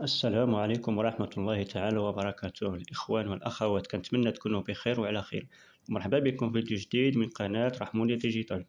السلام عليكم ورحمة الله تعالى وبركاته الإخوان والأخوات، كنتمنى تكونوا بخير وعلى خير. مرحبا بكم في فيديو جديد من قناة رحموني ديجيتال.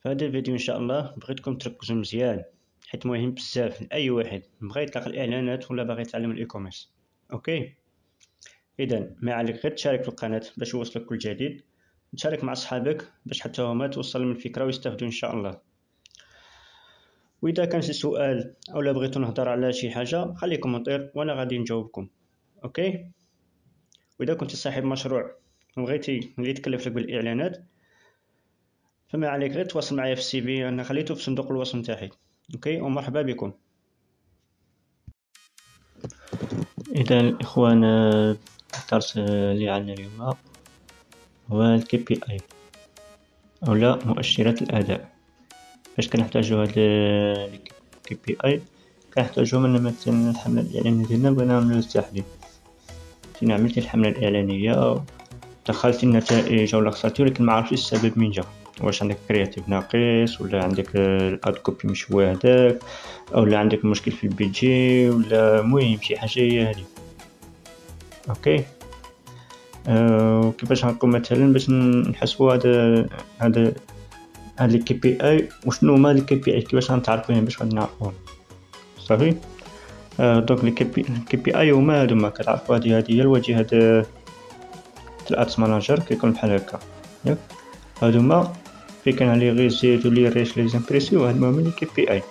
في هذا الفيديو إن شاء الله بغيتكم تركزوا مزيان، حيت مهم بزاف لأي واحد بغا يطلق الإعلانات ولا باغي يتعلم الإي كوميرس. أوكي، إذا ما عليك غير تشارك في القناة باش يوصلك كل جديد، تشارك مع صحابك باش حتى هما توصل من الفكرة ويستافدوا إن شاء الله. وإذا كان شي سؤال أو لا بغيتو نهضر على شي حاجة خلي كومنتير وأنا غادي نجاوبكم. أوكي، وإذا كنت صاحب مشروع وبغيتي اللي يتكلف لك بالإعلانات فما عليك غير تواصل معايا في السي في، أنا خليته في صندوق الوصف نتاعي. أوكي، ومرحبا بكم. إذا الإخوان، الدرس اللي عندنا اليوم هو الكي بي اي أو مؤشرات الأداء. فاش كنحتاجو هاد الكي بي اي؟ كنحتاجو من مثلا الحملة الإعلانية ديالنا بغينا نعملو التحديد. فين عملتي الحملة الإعلانية دخلتي النتائج ولا خسرتي ولكن معرفتيش السبب من جا، واش عندك كرياتيف ناقص ولا عندك الاد كوبي مش هو هداك اولا عندك مشكل في البيجي ولا مهم شي حاجه هي هذه. اوكي، وكيفاش غنقوم مثلا باش نحسبوا هذا الكي بي اي وشنو هما الكي بي اي، كيفاش غنتعرفوهم باش غادي نعرفوهم صافي. دونك الكي بي اي هما هادوما كتعرفوا هذه هي الواجهه ديال الادس ماناجر، كيكون بحال هكا ياك. هادوما في كان لي ريزيت ولي ريش لي زامبريسيو، هادوما هما لي كي بي اي.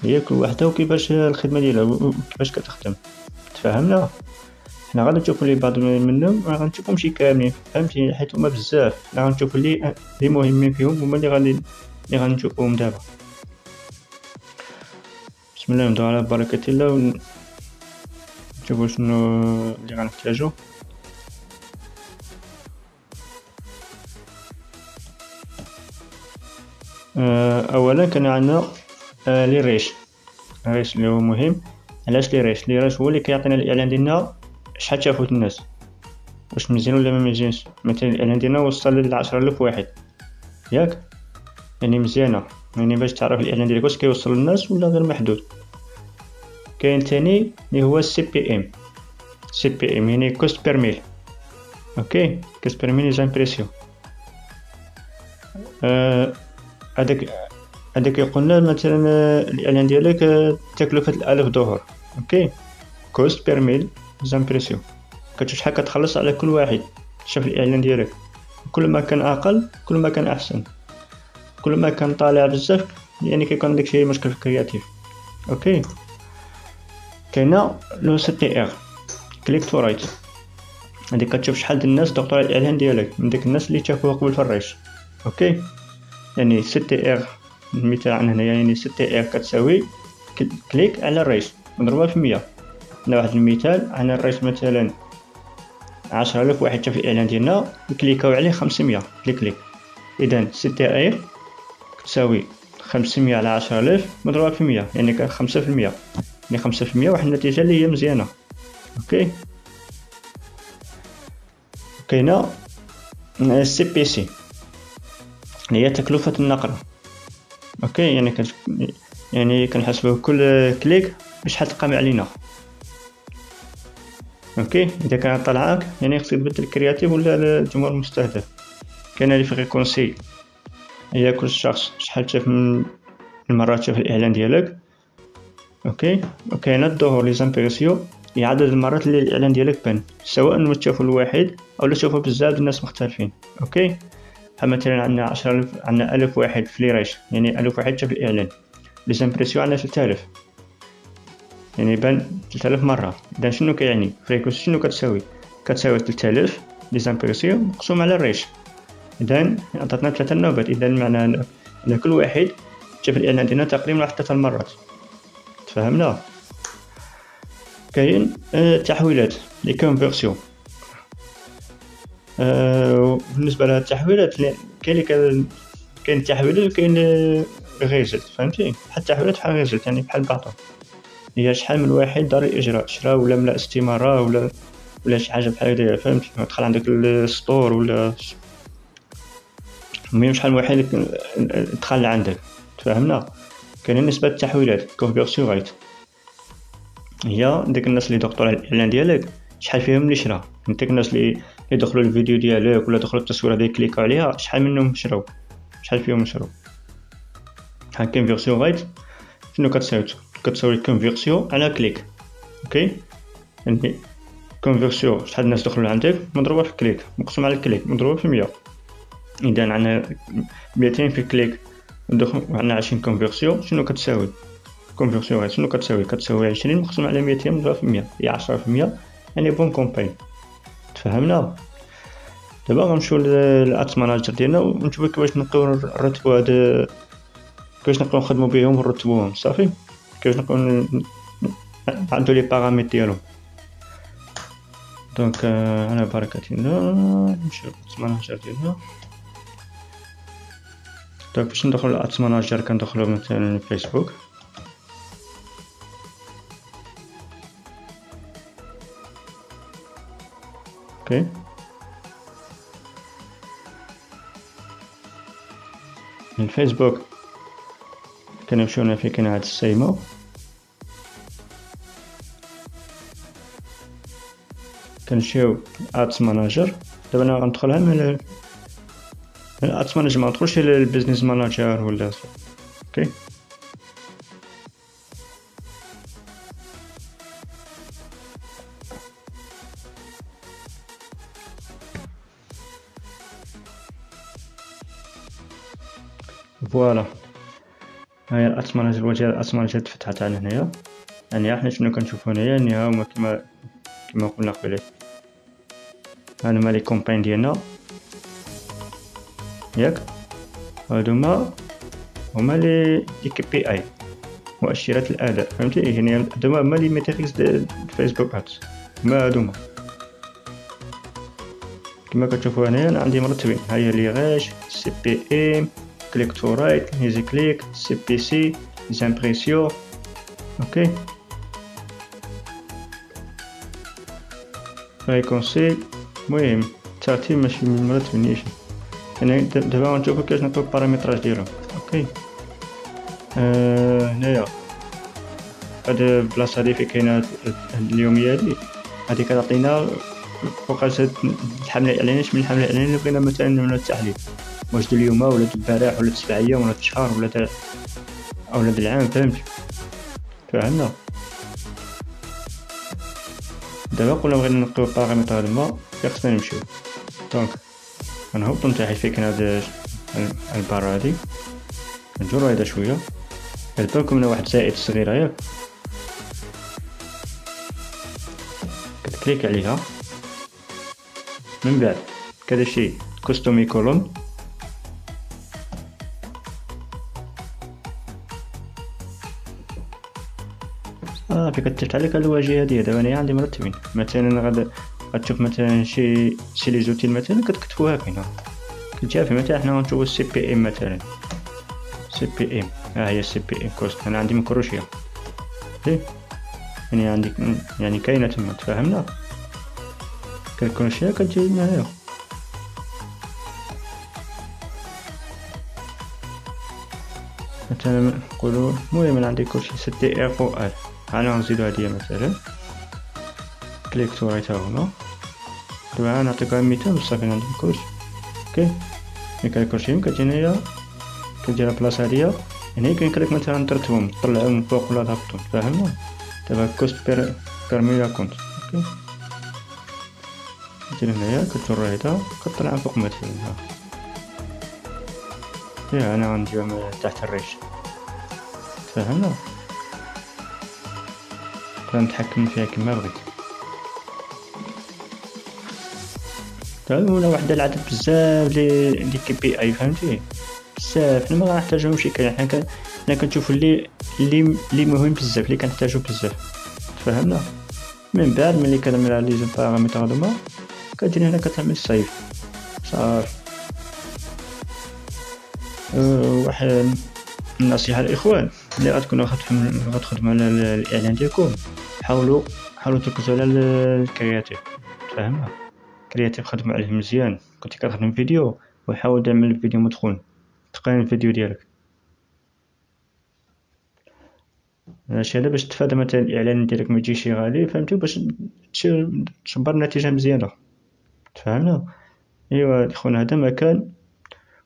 هي كل وحده وكيفاش الخدمه ديالها وكيفاش كتخدم. تفاهمنا؟ حنا غادي نشوفوا لي بعض منهم، ما غنشوفهمش كاملين فهمتي حيت هما بزاف. حنا غنشوفوا لي مهمين فيهم هما اللي غنشوفوهم دابا. بسم الله نبداو على بركه الله ونشوفوا شنو اللي غنحتاجو. اولا كان عندنا لي ريش اللي هو مهم. علاش لي ريش هو اللي كيعطينا الاعلان ديالنا شحال شافوت الناس، واش مزيان ولا ما مزيانش. مثلا الاعلان ديالنا وصل ل 10,000 واحد ياك، يعني مزيانه، يعني باش تعرف الاعلان ديالك واش كيوصل للناس ولا غير محدود. كاين ثاني اللي هو السي بي ام يعني كوست بير ميل. اوكي، كوست بير ميل لي زامبريسيون. هذاك يقولنا مثلا الاعلان ديالك تكلفه $1000. اوكي، كوست بير ميل زامبريسيون، كتشوف شحال كتخلص على كل واحد شاف الاعلان ديالك. كل ما كان اقل كل ما كان احسن، كل ما كان طالع بزاف يعني كيكون عندك شي مشكل في الكرياتيف. اوكي، كاينه لو سي تي ار كليك تو رايت، هادي كتشوف شحال د الناس ضغطوا على الاعلان ديالك من ديك الناس اللي شافوه قبل في الريش. اوكي، يعني سي تي ار المثال عن هنا، يعني سي تي ار كتساوي كليك على الريش مضروبه في 100. عندنا واحد المثال عن الريش مثلا 10,000 واحد شاف الاعلان ديالنا وكليكاو عليه 500 كليك. اذا سي تي ار تساوي 500 على 10,000 مضروبه في 100، يعني كان 5%، يعني 5% واحد النتيجه اللي هي مزيانه. اوكي، كاينه السي بي سي هي تكلفه النقر. اوكي، يعني كنحسبوا كل كليك بشحال تقام علينا. اوكي، اذا كانت طلعاك يعني خصك تبدل الكرياتيف ولا الجمهور المستهدف. كاين لي فريكونسي هي كل شخص شحال شاف من المرات شاف الاعلان ديالك. اوكي، وكاينه الظهور لي زامبريسيون هي عدد المرات اللي الاعلان ديالك بان، سواء ما تشوفوا الواحد او لا تشوفوا بزاف الناس مختلفين. اوكي، مثلا عندنا 10,000 عندنا 1000 واحد في لي ريش، يعني 1000 واحد شاف الاعلان. لي زامبريسيون عندنا 3000، يعني بان 3000 مره. اذا شنو كيعني فريكونسي شنو كتساوي 3000 لي زامبريسيون مقسوم على الريش. اذا عطاتنا 3 نوبات، اذا معناها ان كل واحد شاف الاعلان ديالنا تقريبا واحد 3 مرات. تفهمنا؟ كاين التحويلات لي كونفيرسيون. بالنسبه لهاد التحويلات كاين التحويلات وكاين ريزلت، فهمتي؟ بحال التحويلات بحال ريزلت، يعني بحال بعضهم. هي شحال من واحد دار الاجراء، شرا ولا ملا استماره ولا شي حاجه بحال هكذا، فهمتي؟ دخل عندك السطور ولا المهم شحال من واحد دخل عندك. تفهمنا؟ كاين نسبه التحويلات كونفيرسيون ريت. هي ديك الناس اللي ضغطوا على الاعلان ديالك شحال فيهم اللي شرا. ديك الناس اللي دخلوا الفيديو ديالك ولا دخلوا التصويره ديالك كليكوا عليها، شحال منهم شراو، شحال فيهم شراو. كاين فيرسيون غايت شنو كتساوي كونفيرسيون على كليك. اوكي، يعني كونفيرسيون شحال الناس دخلوا عندك مضروبه في كليك مقسوم على الكليك مضروبه في 100. اذا عندنا 200 في كليك وعندنا 20 كونفيرسيون. شنو كتساوي كونفيرسيون غايت؟ شنو كتساوي 20 مقسوم على 200 مضروبه في 100 هي 10%. يعني بون كومباين. تفهمنا؟ دابا غنمشيو للادس ماناجر ديالنا ونشوفو كيفاش نبقاو نرتبو هاد، كيفاش نبقاو نخدمو بهم ونرتبوهم. صافي، كيفاش نبقاو عندو لي باراميتر ديالهم. دونك على بركة الله نمشيو للادس ماناجر ديالنا. دونك باش ندخلو للادس ماناجر كندخلو مثلا فيسبوك. اوكي، من الفيسبوك كنمشيو هنا فين كاين هاد السيمو. كنمشيو ادس ماناجر. دابا انا غندخلها من الادس ماناجر، ما ندخلش للبيزنس ماناجر ولا. اوكي، فوالا هاهي الادس ماناجر. الواجهه الادس ماناجر تفتحت على هنايا. يعني حنا شنو كنشوفو هنايا؟ يعني ها هما كما قلنا قبيله، هادوما لي كومباين ديالنا ياك. هادوما هما لي كي بي اي، مؤشرات الاداء. فهمتي؟ يعني هادوما هما لي ميتريكس د فيسبوك ادز. هما هادوما كما كتشوفوا هنايا انا عندي مرتبين. ها هي لي غاش، سي بي ام، كليك تو رايت، ايزي كليك، سي بي سي، زامبريسيون. اوكي، هاي كونسيل. المهم الترتيب ماشي مرتبنيش. انا دابا غنشوفو كيفاش نعطيو البارامتراج ديالهم. اوكي، هنايا هاد البلاصه هادي فين كاينه اليوميه هادي كتعطينا فوقاش الحمله الاعلانيه، من الحمله الاعلانيه اللي بغينا مثلا من التحليل، واش د اليوم ولا د البارح ولا د 7 ايام ولا د شهر ولا د العام. فهمتي؟ فهمنا؟ دابا قلنا بغينا نلقاو البارامتر هادوما فين خصنا نمشيو. دونك غنهبطو لتحت فين كاين هاد البار هادي، كنجرو هيدا شويه. كتبانكم هنا واحد زائد صغيره ياك، كتكليك عليها. من بعد كدشي كوستومي كولوم. صافي كتفتح لك هاد الواجهه هادي. دابا انا عندي مرتبين. مثلا غتشوف مثلا شي لي زوتيل مثلا كتكتبوها هنا. كتجي مثلا حنا غنشوفو السي بي ام مثلا. سي بي ام، ها هي السي بي ام كوست. انا عندي من كروشيا. يعني عندي يعني كاينه تما. تفهمنا؟ كالكروشيا كتجي هنايا. مثلا نقولو المهم انا عندي كلشي سي تي ار او ال. انا غنزيدو هادية مثلا كليك تو رايت. ها هنا دابا نعطيكم مثال بصافي عندي كلشي. اوكي، ملي كالكروشي كتجي هنايا كدير البلاصه هادية. هنا كيمكن لك مثلا ترتبهم، تطلعهم من فوق ولا تهبطهم. فهمنا؟ دابا كوست بيرمي لا كونت. اوكي، كتجي هنايا كتجر هيدا كطلع فوق مثلا. ها انا غنديرهم تحت الريش. فهمنا؟ كنتحكم فيها كما بغيت. ولا واحد العدد بزاف لي كي بي اي. فهمتي؟ بزاف حنا ما غنحتاجوهمش. حنا كنشوفو اللي مهم بزاف، اللي كنحتاجو بزاف. تفهمنا؟ من بعد ملي كنعمل على لي بارامتر هادوما كتجي هنا كتعمل سيف. صافي. واحد النصيحه للاخوان اللي غتكونوا غتخدموا على الاعلان ديالكم، حاولوا تركزوا على الكرياتيف. فهمنا؟ كرياتيف خدموا عليه مزيان. كنتي كتخدم فيديو وحاول تعمل فيديو مدخول، تقيم الفيديو ديالك. هادشي هذا باش تفادى مثلا الإعلان ديالك ما يجيش غالي، فهمتي، باش تجبر نتيجة مزيانة. تفهمنا؟ ايوا خونا هذا ما كان،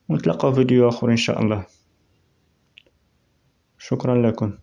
ونتلاقاو في فيديو آخر إن شاء الله. شكرا لكم.